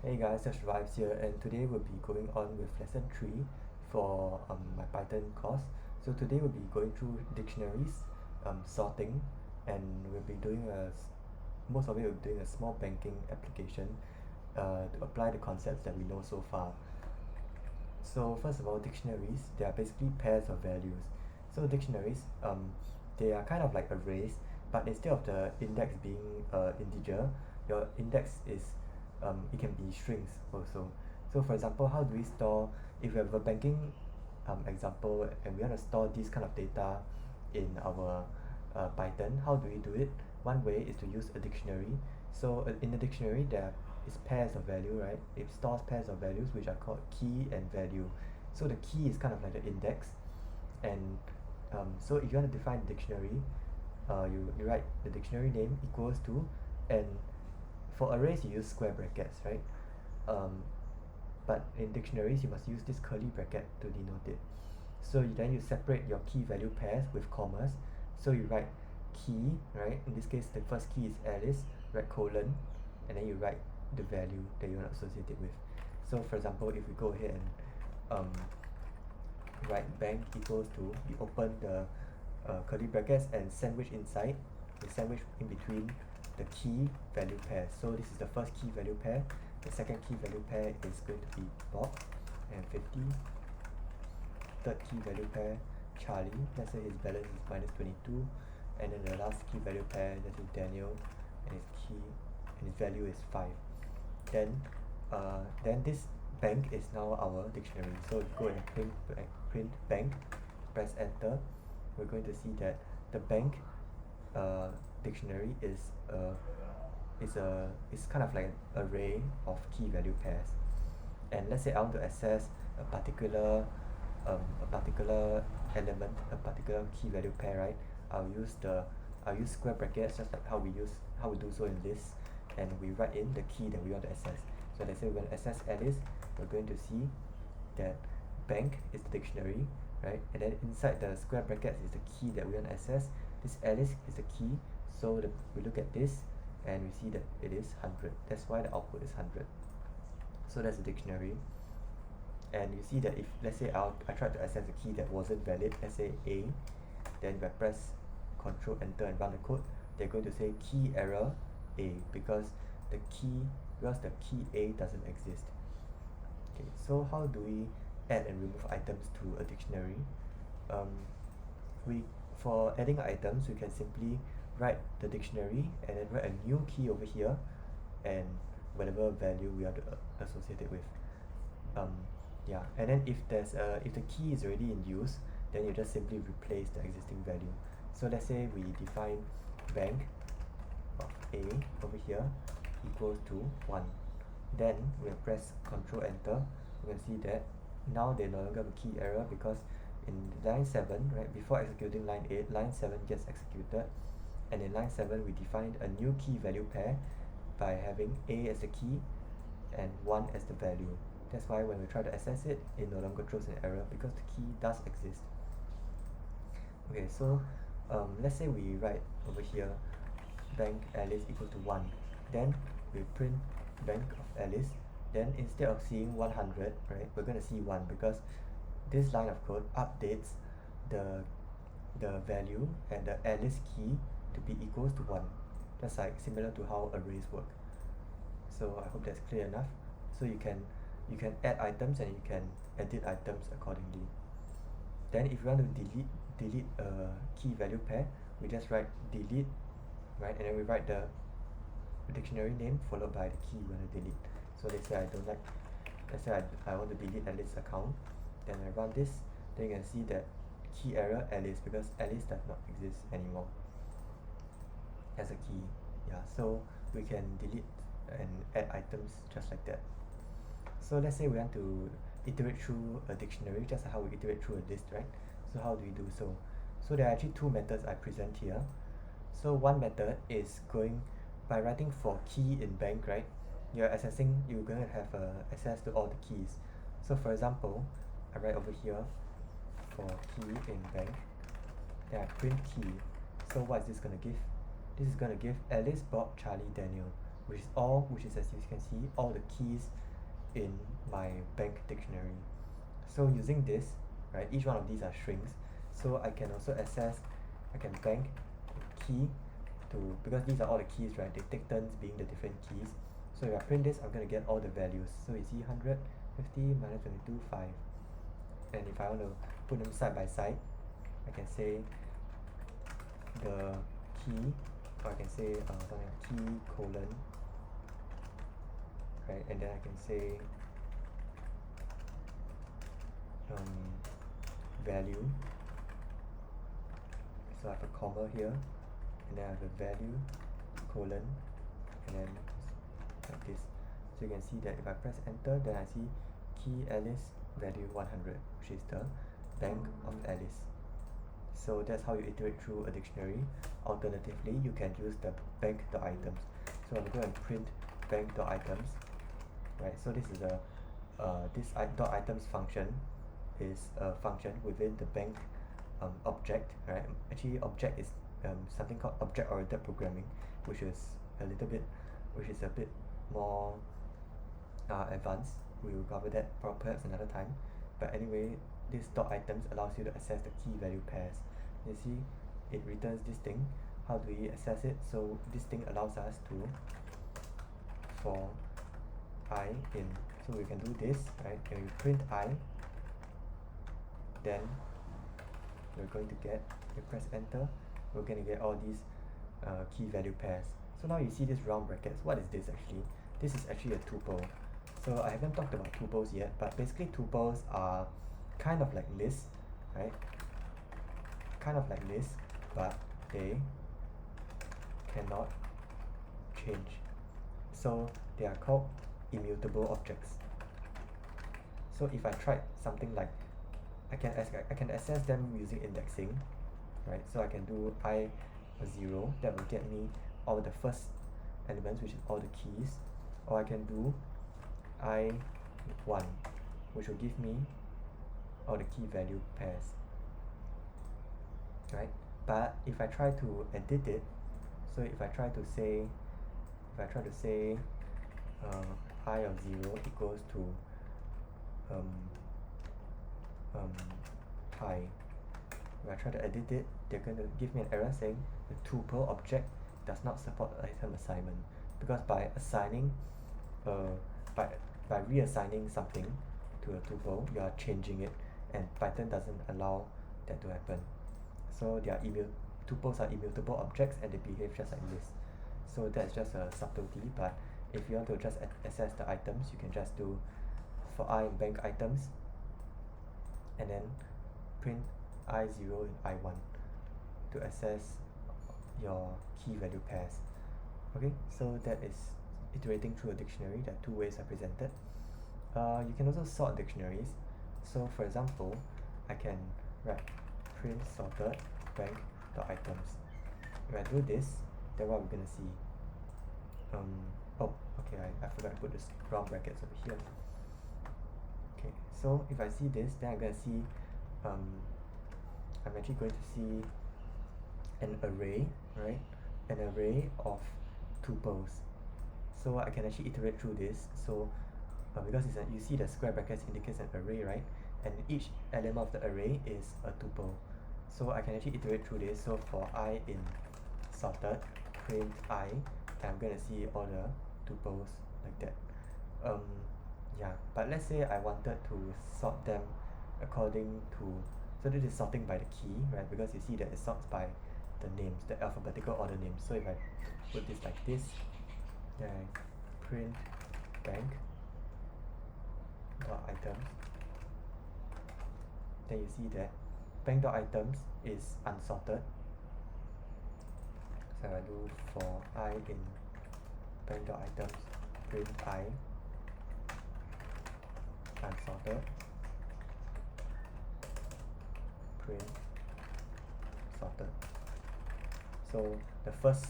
Hey guys, that's Vibes here, and today we'll be going on with lesson 3 for my Python course. So today we'll be going through dictionaries, sorting, and we'll be doing most of it we'll be doing a small banking application to apply the concepts that we know so far. So first of all, dictionaries, they are basically pairs of values. So dictionaries, they are kind of like arrays, but instead of the index being integer, your index is it can be strings also. So for example, how do we store, if we have a banking example and we want to store this kind of data in our Python, how do we do it? One way is to use a dictionary. So in the dictionary there is pairs of value, right? It stores pairs of values which are called key and value. So the key is kind of like the index, and so if you want to define the dictionary, you write the dictionary name equals to, and for arrays you use square brackets, right? um, but in dictionaries you must use this curly bracket to denote it. So then you separate your key value pairs with commas. So you write key, right? In this case the first key is Alice, write colon, and then you write the value that you want to associate it with. So for example, if we go ahead and write bank equals to, we open the curly brackets and sandwich inside, the sandwich in between the key value pair. So this is the first key value pair. The second key value pair is going to be Bob and 50. Third key value pair, Charlie. Let's say his balance is minus 22. And then the last key value pair, that is Daniel, and his value is 5. Then this bank is now our dictionary. So if you go and print bank, press enter, we're going to see that the bank dictionary is kind of like an array of key value pairs. And let's say I want to access a particular element, a particular key value pair, right? I'll use square brackets, just like how we do so in lists, and we write in the key that we want to access. So let's say we want to access Alice, we're going to see that bank is the dictionary, right? And then inside the square brackets is the key that we want to access. This Alice is the key, so we look at this and we see that it is 100. That's why the output is 100. So that's the dictionary. And you see that if let's say I tried to access a key that wasn't valid, let's say A, then if I press Control Enter and run the code, they're going to say key error A, because the key A doesn't exist. Okay, so how do we add and remove items to a dictionary? For adding items, we can simply write the dictionary and then write a new key over here, and whatever value we want to associate it with. Yeah, and then if the key is already in use, then you just simply replace the existing value. So let's say we define bank of A over here equals to 1. Then we'll press Control Enter. We can see that now they no longer have a key error, because in line 7, right, before executing line 8, line 7 gets executed, and in line 7 we defined a new key value pair by having A as the key and 1 as the value. That's why when we try to access it, it no longer throws an error, because the key does exist. Okay, so let's say we write over here bank Alice equal to 1. Then we print bank of Alice. Then instead of seeing 100, right, we're going to see 1, because this line of code updates the value and the Alice key to be equals to 1. Just like similar to how arrays work. So I hope that's clear enough. So you can add items and you can edit items accordingly. Then if you want to delete a key value pair, we just write delete, right, and then we write the dictionary name followed by the key we want to delete. So let's say I want to delete Alice's account, then I run this, then you can see that key error Alice, because Alice does not exist anymore as a key. Yeah, so we can delete and add items just like that. So let's say we want to iterate through a dictionary, just like how we iterate through a list, right? So how do we do so? So there are actually two methods I present here. So one method is going by writing for key in bank, right? You're going to have access to all the keys. So for example, I write over here for key in bank, then I print key. So what is this going to give? This is going to give Alice, Bob, Charlie, Daniel. which is as you can see all the keys in my bank dictionary. So using this, right, each one of these are strings, so I can also access, I can bank the key to, because these are all the keys, right, they take turns being the different keys. So if I print this, I'm going to get all the values. So you see 100, 50, minus 22, 5. And if I want to put them side by side, I can say the key, or I can say something like key colon, right, and then I can say value. So I have a comma here, and then I have a value colon, and then like this. So you can see that if I press enter, then I see key Alice value 100, which is the bank of Alice. So that's how you iterate through a dictionary. Alternatively, you can use the bank.items. So I'm going to print bank.items, right? So this is a this .items function is a function within the bank object, right? Actually, object is something called object-oriented programming, which is a bit more advanced. We will cover that perhaps another time. But anyway, this .items allows you to access the key value pairs. You see, it returns this thing. How do we access it? So this thing allows us to, for I in, so we can do this, right? And we print I, then we're going to get, we press enter, we're going to get all these key value pairs. So now you see this round brackets. What is this actually? This is actually a tuple. So I haven't talked about tuples yet, but basically tuples are kind of like lists, right? Kind of like lists, but they cannot change. So they are called immutable objects. So if I tried something like, I can access them using indexing, right? So I can do I 0, that will get me all the first elements, which is all the keys, or I can do I1, which will give me all the key value pairs, right? But if I try to edit it, so if I try to say I of 0 equals to pi, if I try to edit it, they're going to give me an error saying the tuple object does not support item assignment, because by assigning by reassigning something to a tuple, you are changing it, and Python doesn't allow that to happen. So they are tuples are immutable objects, and they behave just like lists. So that's just a subtlety, but if you want to just access the items, you can just do for I in bank items, and then print I0 and I1 to access your key value pairs. Okay, so that is iterating through a dictionary. There are two ways I presented. You can also sort dictionaries. So for example, I can write print sorted bank.items. If I do this, then what we're going to see, oh, okay, I forgot to put this round brackets over here. Okay, so if I see this, then I'm going to see, I'm actually going to see an array, right? An array of tuples. So I can actually iterate through this. So because it's you see the square brackets indicates an array, right? And each element of the array is a tuple. So I can actually iterate through this. So for I in sorted, print I, and I'm going to see all the tuples like that. Yeah, but let's say I wanted to sort them according to, so this is sorting by the key, right? Because you see that it sorts by the names, the alphabetical order names. So if I put this like this, then I print bank dot items, then you see that bank dot items is unsorted. So I do for I in bank dot items, print I unsorted, print sorted. So the first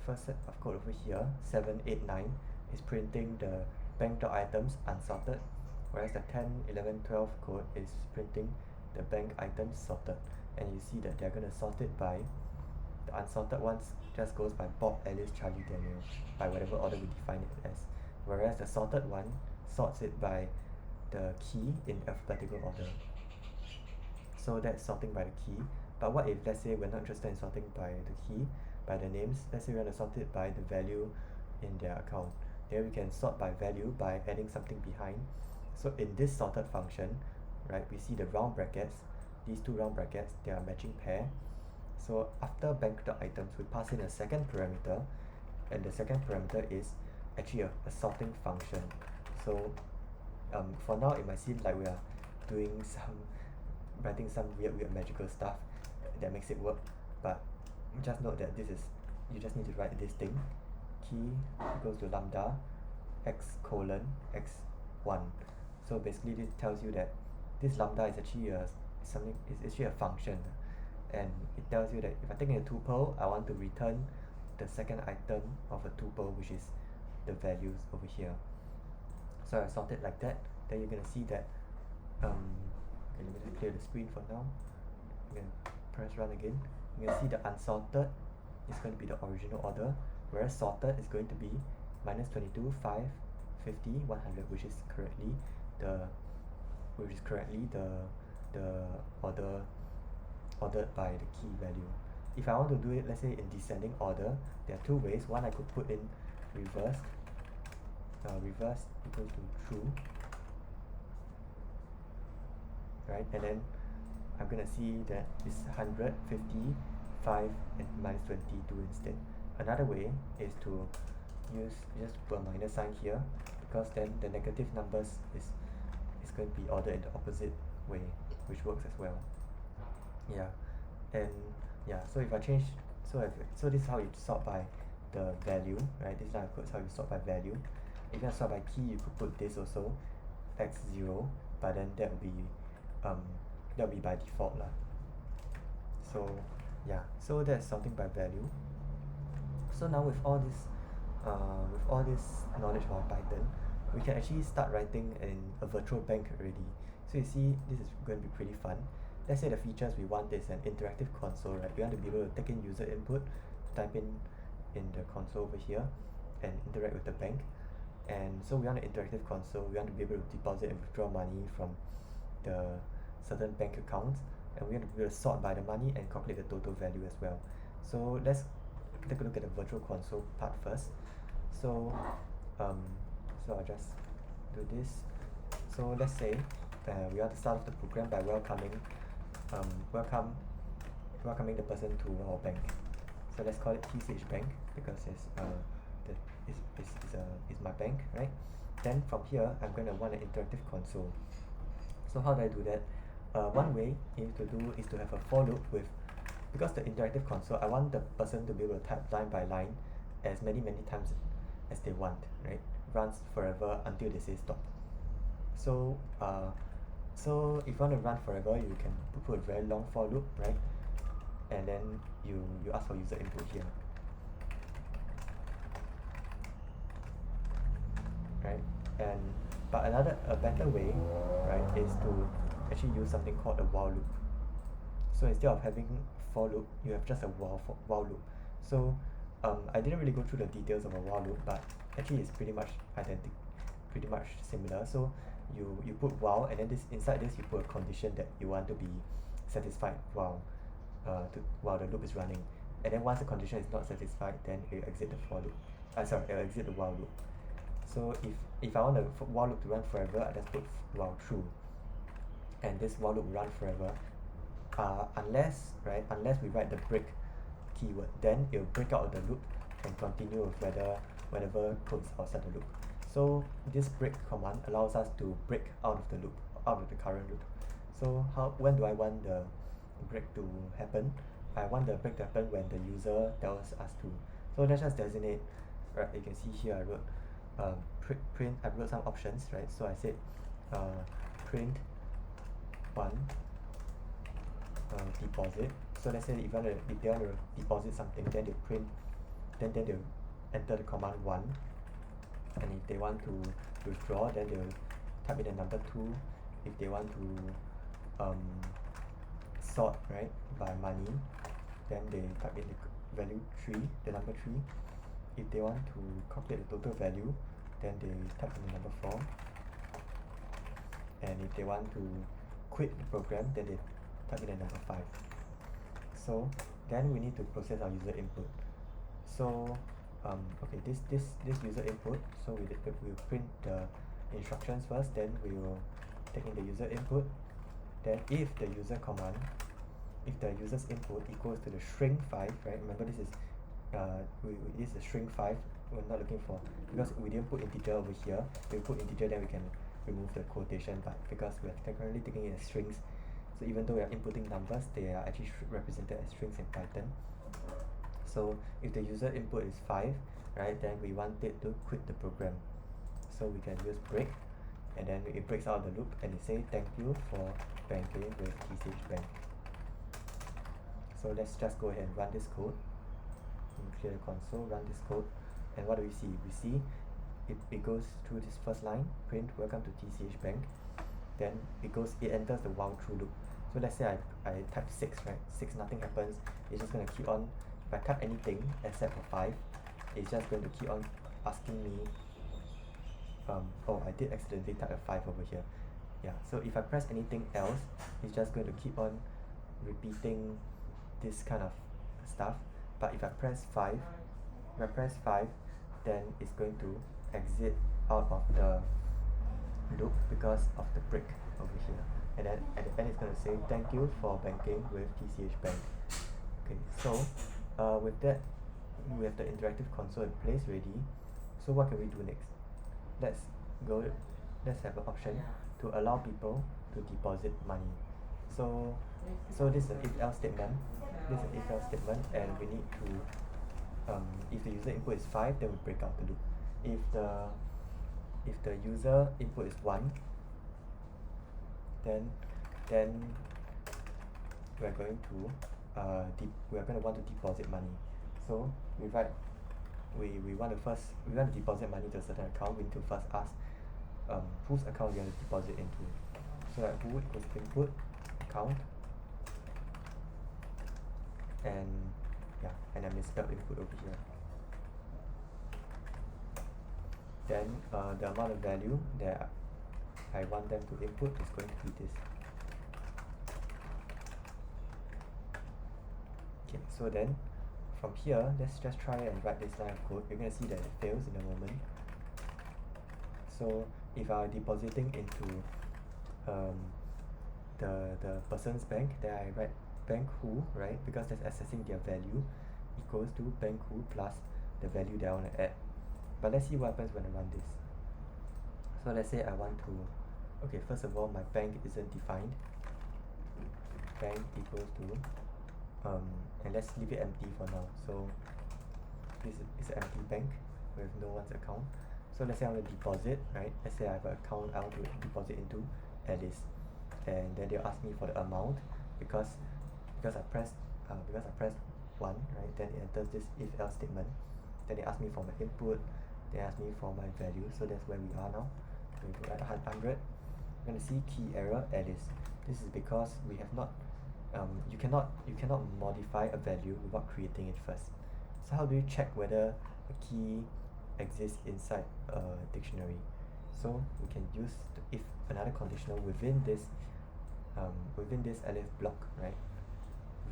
set of code over here, 7, 8, 9, is printing the bank.items unsorted, whereas the 10, 11, 12 code is printing the bank items sorted. And you see that they're going to sort it by the unsorted ones just goes by Bob, Alice, Charlie, Daniel, by whatever order we define it as. Whereas the sorted one sorts it by the key in alphabetical order. So that's sorting by the key. But what if, let's say, we're not interested in sorting by the key, by the names? Let's say we want to sort it by the value in their account. Then we can sort by value by adding something behind. So in this sorted function, right, we see the round brackets. These two round brackets, they are matching pair. So after bank.items, we pass in a second parameter, and the second parameter is actually a sorting function. So for now, it might seem like we are writing some weird magical stuff that makes it work, but just note that you just need to write this thing, key equals to lambda x colon x1. So basically this tells you that this lambda is actually it's actually a function, and it tells you that if I take in a tuple, I want to return the second item of a tuple, which is the values over here. So I sort it like that. Then you're gonna see that okay, let me just clear the screen for now. I'm gonna press run again. You're gonna see the unsorted is going to be the original order, whereas sorted is going to be minus 22, 5, 50, 100, which is currently the ordered by the key value. If I want to do it, let's say in descending order, there are two ways. One, I could put in reverse equals to true, right? And then I'm gonna see that it's 100, 50, 5, and minus 22 instead. Another way is to just put a minus sign here, because then the negative numbers is going to be ordered in the opposite way, which works as well. Yeah, and yeah, so if I change, so this is how you sort by the value, right? This line of code is how you sort by value. If you want to sort by key, you could put this also, x0, but then that will be by default lah. So yeah, so that's sorting by value. So now with all this knowledge about Python, we can actually start writing in a virtual bank already. So you see, this is going to be pretty fun. Let's say the features we want is an interactive console, right? We want to be able to take in user input, type in the console over here, and interact with the bank. And so we want an interactive console. We want to be able to deposit and withdraw money from the certain bank accounts, and we want to be able to sort by the money and calculate the total value as well. So let's take a look at the virtual console part first. So I'll just do this. So let's say we want to start off the program by welcoming the person to our bank. So let's call it TCH Bank, because it's my bank, right? Then from here, I'm going to want an interactive console. So how do I do that? One way is to have a for loop with, because the interactive console, I want the person to be able to type line by line as many times as they want, right? Runs forever until they say stop. So if you want to run forever, you can put a very long for loop, right? And then you ask for user input here, right? But a better way, right, is to actually use something called a while loop. So instead of having for loop, you have just a while loop. So I didn't really go through the details of a while loop, but actually it's pretty much similar. So you put while, and then inside this you put a condition that you want to be satisfied while the loop is running. And then once the condition is not satisfied, then it will exit the for loop. It will exit the while loop. So if I want the while loop to run forever, I just put while true, and this while loop will run forever, unless we write the break keyword. Then it will break out of the loop and continue with whatever code is outside the loop. So this break command allows us to break out of the loop, out of the current loop. So when do I want the break to happen? I want the break to happen when the user tells us to. So let's just designate, right? You can see here I wrote print. I wrote some options, right? So I said print one deposit. So let's say if they want to deposit something, then they print, then they enter the command 1. And if they want to withdraw, then they will type in the number 2. If they want to sort, right, by money, then they type in value 3, the number 3. If they want to calculate the total value, then they type in the number 4. And if they want to quit the program, then they type in the number 5. So then we need to process our user input. So okay, this user input, so we'll print the instructions first, then we will take in the user input. Then if the user command, if the user's input equals to the string 5, right? Remember this is this is a string 5 we're not looking for, because we didn't put integer over here. If we put integer, then we can remove the quotation, but because we are currently taking it as strings, so even though we are inputting numbers, they are actually represented as strings in Python. So if the user input is 5, right, then we want it to quit the program. So we can use break, and then it breaks out the loop and it says thank you for banking with TCH Bank. So let's just go ahead and run this code. Clear the console, run this code, and what do we see? We see it goes through this first line, print welcome to TCH Bank. Then it enters the while true loop. So let's say I type 6, right? 6, nothing happens. It's just going to keep on. If I type anything except for 5, it's just going to keep on asking me. Oh, I did accidentally type a 5 over here. Yeah, so if I press anything else, it's just going to keep on repeating this kind of stuff. But if I press 5, then it's going to exit out of the loop because of the break over here. And then at the end, it's going to say thank you for banking with TCH Bank. Okay, so with that, we have the interactive console in place ready. So what can we do next? Let's have an option to allow people to deposit money. So this is an if else statement. And we need to if the user input is 5, then we break out the loop. If the user input is 1, then we are going to want to deposit money. So we write we want to deposit money to a certain account. We need to first ask whose account we want to deposit into. So like who equals input account, and I misspelled input over here. Then the amount of value that I want them to input is going to be this. Okay, so then from here, let's just try and write this line of code. You're going to see that it fails in a moment. So if I'm depositing into the person's bank, then I write bank who, right, because that's accessing their value, equals to bank who plus the value that I want to add. But let's see what happens when I run this. So let's say I want to, okay, first of all, my bank isn't defined. Bank equals to and let's leave it empty for now. So this is an empty bank with no one's account. So let's say I want to deposit, right? Let's say I have an account I want to deposit into Alice, and then they'll ask me for the amount because I pressed 1, right? Then it enters this if else statement. Then they ask me for my input. They ask me for my value. So that's where we are now. So we put 100. We're going to see key error Alice. This is because we have not. You cannot modify a value without creating it first. So how do you check whether a key exists inside a dictionary? So we can use the if another conditional within this elif block, right?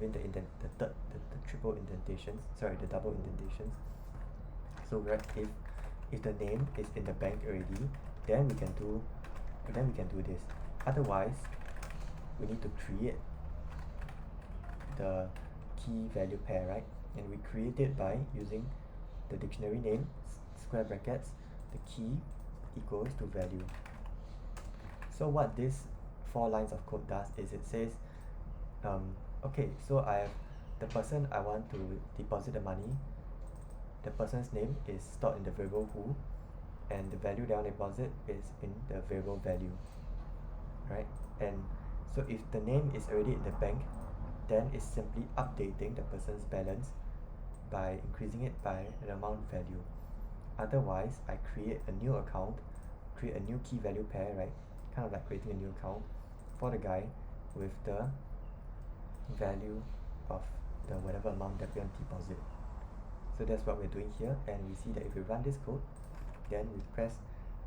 Within the triple indentations, sorry, the double indentations. So we write if the name is in the bank already, then we can do this. Otherwise, we need to create the key value pair, right? And we create it by using the dictionary name, square brackets, the key equals to value. So what this 4 lines of code does is it says, okay, so I have the person I want to deposit the money. The person's name is stored in the variable who, and the value that I want to deposit is in the variable value, right? And so if the name is already in the bank, then it's simply updating the person's balance by increasing it by an amount value. Otherwise, I create a new account, create a new key value pair, right? Kind of like creating a new account for the guy with the value of the whatever amount that we want to deposit. So that's what we're doing here, and we see that if we run this code, then we press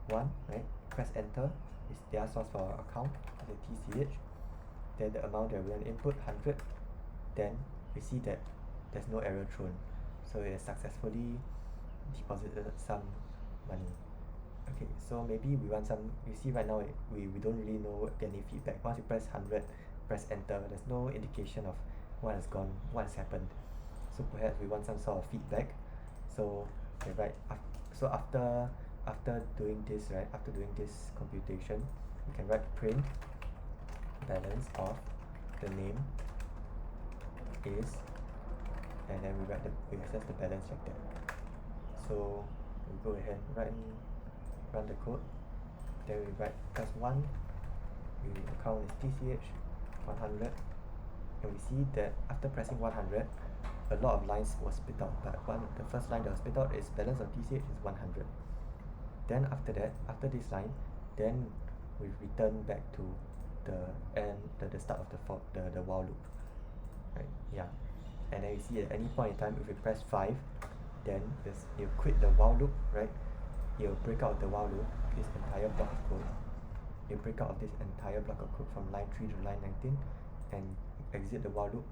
1, right? Press enter, is their source for our account, the TCH. Then the amount that we want to input, 100. Then we see that there's no error thrown. So it has successfully deposited some money. Okay, so maybe we want some, you see right now we don't really know any feedback. Once you press 100, press enter, there's no indication of what has gone, what has happened. So perhaps we want some sort of feedback. So okay, right, so after doing this, right, after doing this computation, we can write print balance of the name is, and then we access the balance like that. So we go ahead and run the code. Then we write press 1, we account is TCH 100, and we see that after pressing 100, a lot of lines was spit out, but the first line that was spit out is balance of TCH is 100. Then after that, after this line, then we return back to the end, the start of the while loop, right? Yeah, and then you see at any point in time, if we press 5, then you quit the while loop, right? You'll break out the while loop, this entire block of code. You break out of this entire block of code from line 3 to line 19, and exit the while loop,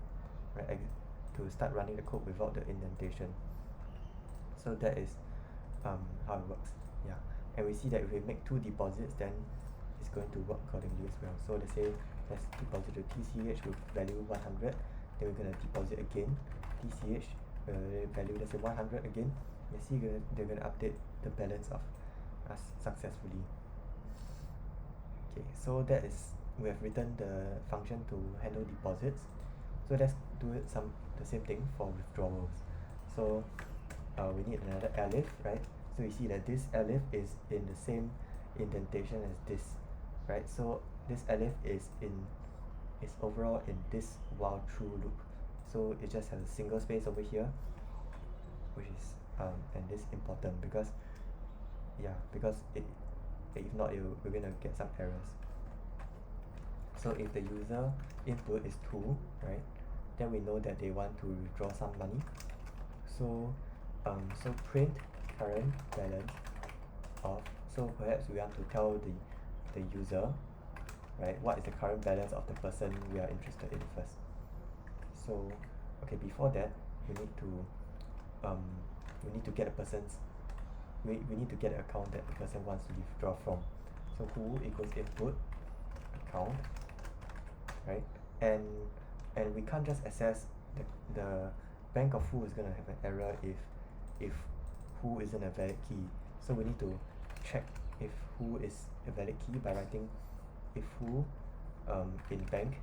right? To start running the code without the indentation. So that is how it works. Yeah, and we see that if we make 2 deposits, then it's going to work accordingly as well. So let's say let's deposit to TCH with value 100, then we're gonna deposit again TCH value, let's say 100 again. You see they're gonna update the balance of us successfully. Okay, so that is, we have written the function to handle deposits. So let's do the same thing for withdrawals. So we need another elif, right? So you see that this elif is in the same indentation as this, right? So this elif is overall in this while true loop. So it just has a single space over here, which is and this important because if not we're gonna get some errors. So if the user input is 2, right, then we know that they want to withdraw some money. So so print current balance of, so perhaps we want to tell the user, right, what is the current balance of the person we are interested in first. So okay, before that we need to get a person's, we need to get an account that the person wants to withdraw from. So who equals input account, right? And we can't just access the bank of who is going to have an error if who isn't a valid key. So we need to check if who is a valid key by writing if who in bank,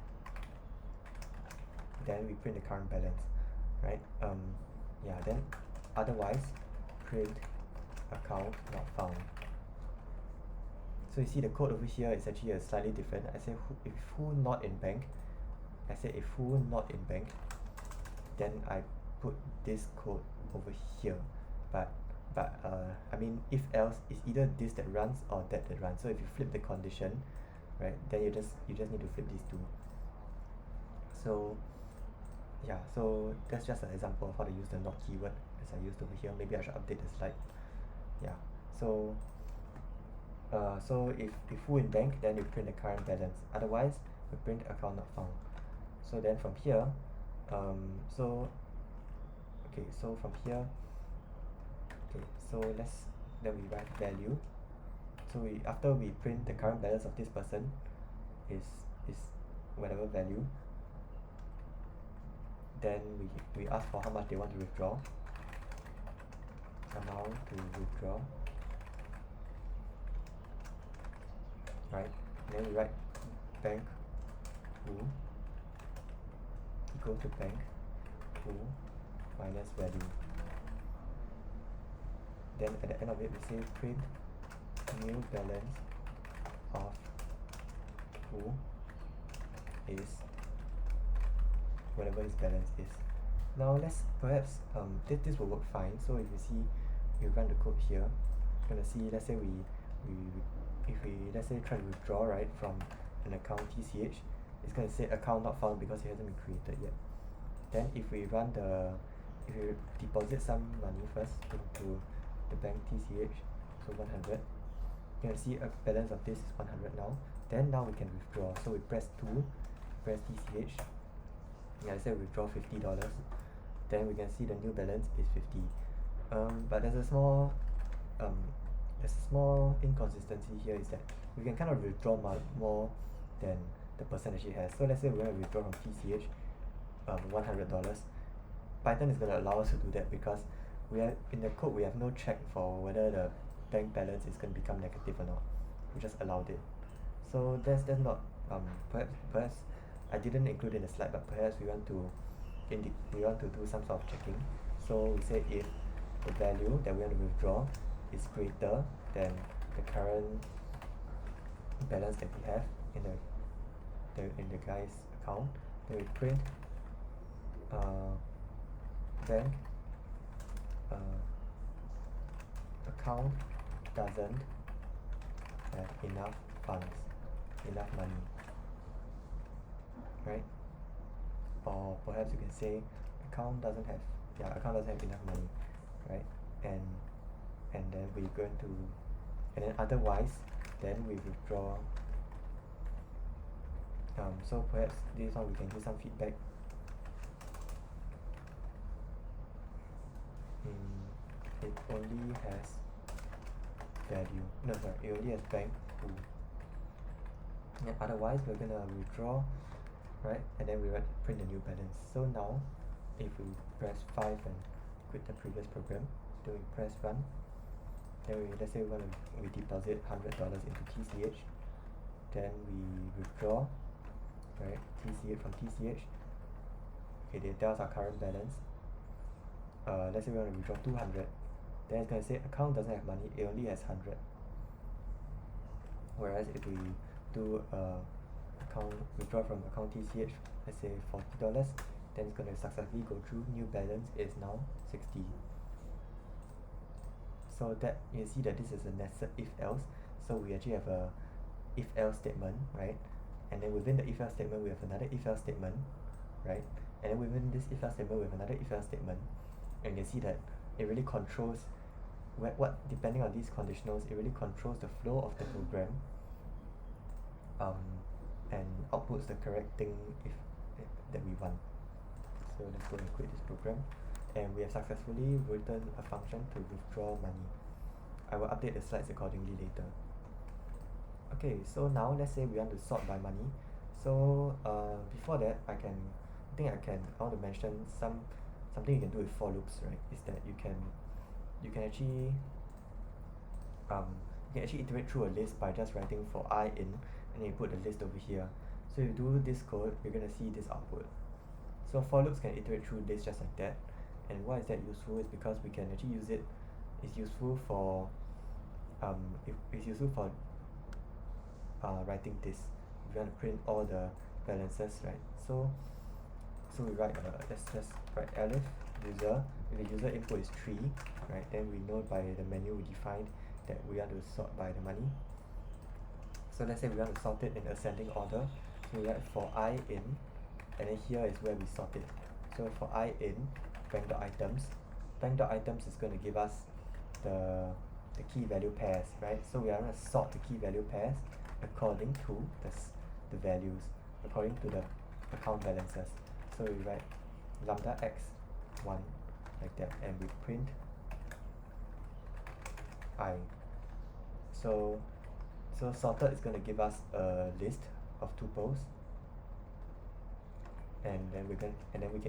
then we print the current balance, right? Yeah, then otherwise print account not found. So you see the code over here is actually slightly different. I say if who not in bank, I say if who not in bank, then I put this code over here. But I mean, if else, it's either this that runs or that runs. So if you flip the condition, right, then you just need to flip these two. So yeah, so that's just an example of how to use the not keyword as I used over here. Maybe I should update the slide. Yeah, so so if who in bank, then you print the current balance. Otherwise, we print account not found. So then from here, so from here, okay, so then we write value. So after we print the current balance of this person is whatever value, then we ask for how much they want to withdraw, amount to withdraw, right? And then we write bank who equal to bank who minus value. Then at the end of it, we say print new balance of who is whatever his balance is. Now let's perhaps this will work fine. So if you see, you run the code here, you're gonna see, let's say if we let's say try to withdraw, right, from an account TCH, it's gonna say account not found because it hasn't been created yet. Then if we run the if you deposit some money first into the bank TCH, so 100, you can see a balance of this is 100 now. Then now we can withdraw. So we press 2, press TCH, and I said withdraw $50. Then we can see the new balance is 50. But there's a small inconsistency here, is that we can kind of withdraw more than the person actually has. So let's say we're going to withdraw from TCH $100. Python is going to allow us to do that because we have in the code we have no check for whether the bank balance is going to become negative or not. We just allowed it. So that's not perhaps I didn't include in the slide, but perhaps we want to do some sort of checking. So we say if the value that we want to withdraw is greater than the current balance that we have in the guy's account, then we print bank account doesn't have enough funds, enough money, right? Or perhaps you can say account doesn't have enough money, right? And then we're going to, and then otherwise then we withdraw. So perhaps this one we can give some feedback. It only has value, no sorry, it only has bank pool, and otherwise we're gonna withdraw, right? And then we print the new balance. So now if we press 5 and quit the previous program, then we press run, then let's say we deposit $100 into TCH, then we withdraw, right? TCH from TCH, okay, it tells our current balance. Let's say we want to withdraw 200, then it's going to say account doesn't have money, it only has 100. Whereas if we do withdraw from account TCH, let's say $40, then it's going to successfully go through. New balance is now 60. So that you see that this is a nested if else. So we actually have a if else statement, right? And then within the if else statement we have another if else statement, right? And then within this if else statement we have another if else statement. And you can see that it really controls what depending on these conditionals, it really controls the flow of the program, and outputs the correct thing that we want. So let's go and quit this program, and we have successfully written a function to withdraw money. I will update the slides accordingly later. Okay, so now let's say we want to sort by money. So before that, I want to mention something you can do with for loops, right? Is that you can actually iterate through a list by just writing for I in, and then you put the list over here. So you do this code, you're gonna see this output. So for loops can iterate through lists just like that. And why is that useful? Is because we can actually use it. It's useful for writing this. If you want to print all the balances, right? So we write let's just write elif user. If the user input is 3, right, then we know by the menu we defined that we want to sort by the money. So let's say we want to sort it in ascending order. So we write for I in, and then here is where we sort it. So for I in bank.items is going to give us the key value pairs, right? So we are going to sort the key value pairs according to the values, according to the account balances. So we write lambda x1 like that, and we print I. So sorted is going to give us a list of tuples, and then we can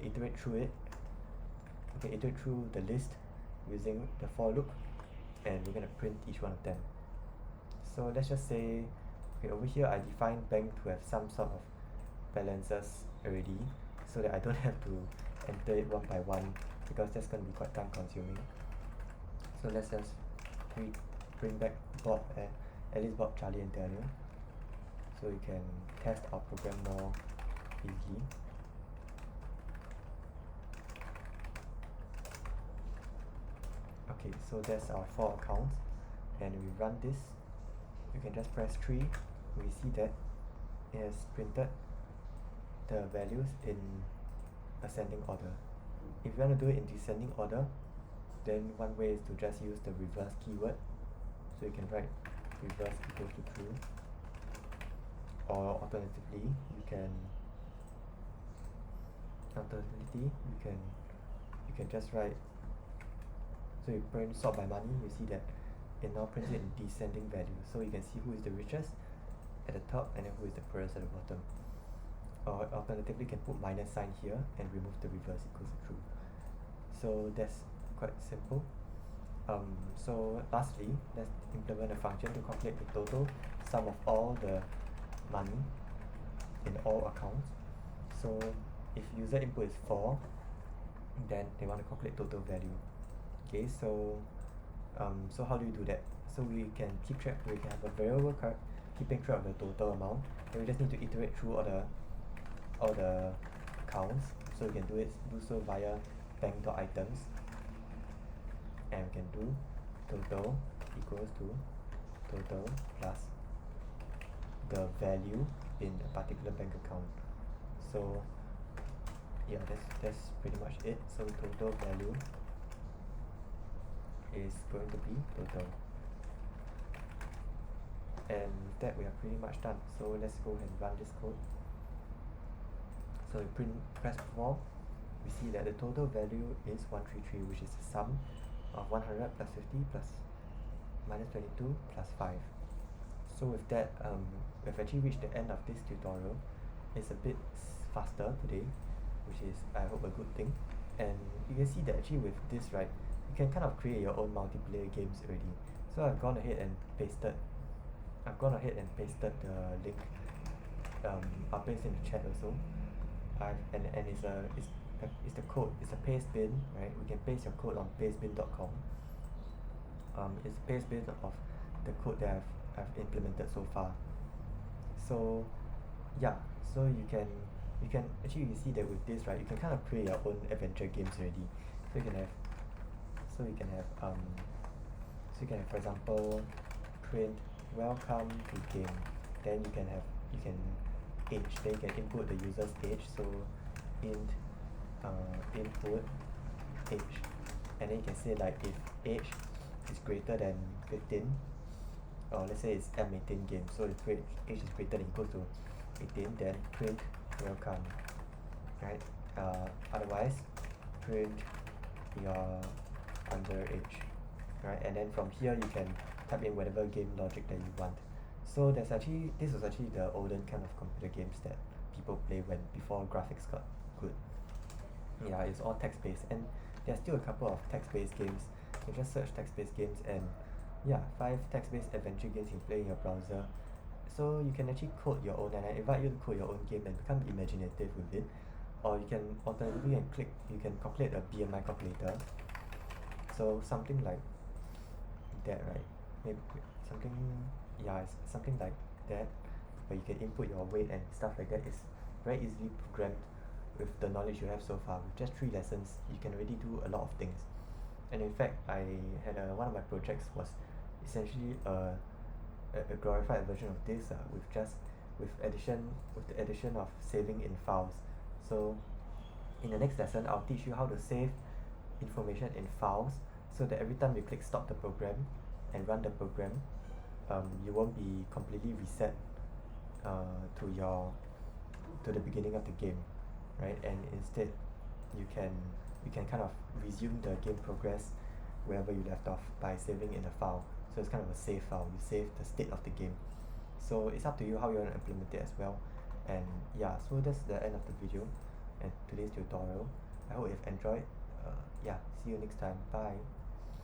iterate through it. We can iterate through the list using the for loop, and we're going to print each one of them. So let's just say, okay, over here I define bank to have some sort of balances already, so that I don't have to enter it one by one, because that's going to be quite time consuming. So let's just bring back Bob, Alice, Bob, Charlie and Daniel, so we can test our program more easily. Okay, so that's our 4 accounts, and we run this. You can just press 3. We see that it has printed the values in ascending order. if you want to do it in descending order, then one way is to just use the reverse keyword. So you can write reverse equals to true, or alternatively you can just write, so you print sort by money, you see that it now prints it in descending value, so you can see who is the richest at the top and then who is the poorest at the bottom. Or alternatively, you can put minus sign here and remove the reverse equals to true. So that's quite simple. So lastly, let's implement a function to calculate the total sum of all the money in all accounts. So if user input is 4, then they want to calculate total value. Okay, so so how do you do that? So we can keep track, we can have a variable card keeping track of the total amount, and we just need to iterate through all the accounts. So we can do so via bank.items, and we can do total equals to total plus the value in a particular bank account. So yeah, that's pretty much it. So total value is going to be total, and with that we are pretty much done. So let's go ahead and run this code. So we press 4, we see that the total value is 133, which is the sum of 100 plus 50 plus minus 22 plus 5. So with that, we've actually reached the end of this tutorial. It's a bit faster today, which is, I hope, a good thing. And you can see that actually with this, right, you can kind of create your own multiplayer games already. So I've gone ahead and pasted the link. I'll paste in the chat also. And it's the code. It's a paste bin, right? We can paste your code on pastebin.com. It's a paste bin of the code that I've implemented so far. So yeah, so you can actually, you see that with this, right, you can kind of create your own adventure games already. So you can have for example, print welcome to game. Then you can age, then you can input the user's age, so input age, and then you can say like if age is greater than 15, or let's say it's M18 game, so if age is greater than equal to 18, then print welcome, right? Otherwise print your underage, right? And then from here you can type in whatever game logic that you want. So this was actually the olden kind of computer games that people play before graphics got good. Yeah, it's all text-based, and there are still a couple of text-based games. You just search text-based games, and yeah, 5 text-based adventure games you play in your browser. So you can actually code your own, and I invite you to code your own game and become imaginative with it. Or you can alternatively you can calculate a BMI calculator. So something like that, right? Maybe something like that, where you can input your weight and stuff like that. Is very easily programmed with the knowledge you have so far. With just 3 lessons, you can already do a lot of things. And in fact, I had one of my projects was essentially a glorified version of this, with the addition of saving in files. So in the next lesson, I'll teach you how to save information in files, so that every time you click stop the program and run the program, you won't be completely reset to the beginning of the game, right? And instead you can kind of resume the game progress wherever you left off by saving in a file. So it's kind of a save file. You save the state of the game. So it's up to you how you want to implement it as well. And yeah, so that's the end of the video and today's tutorial. I hope you've enjoyed. Yeah, see you next time. Bye.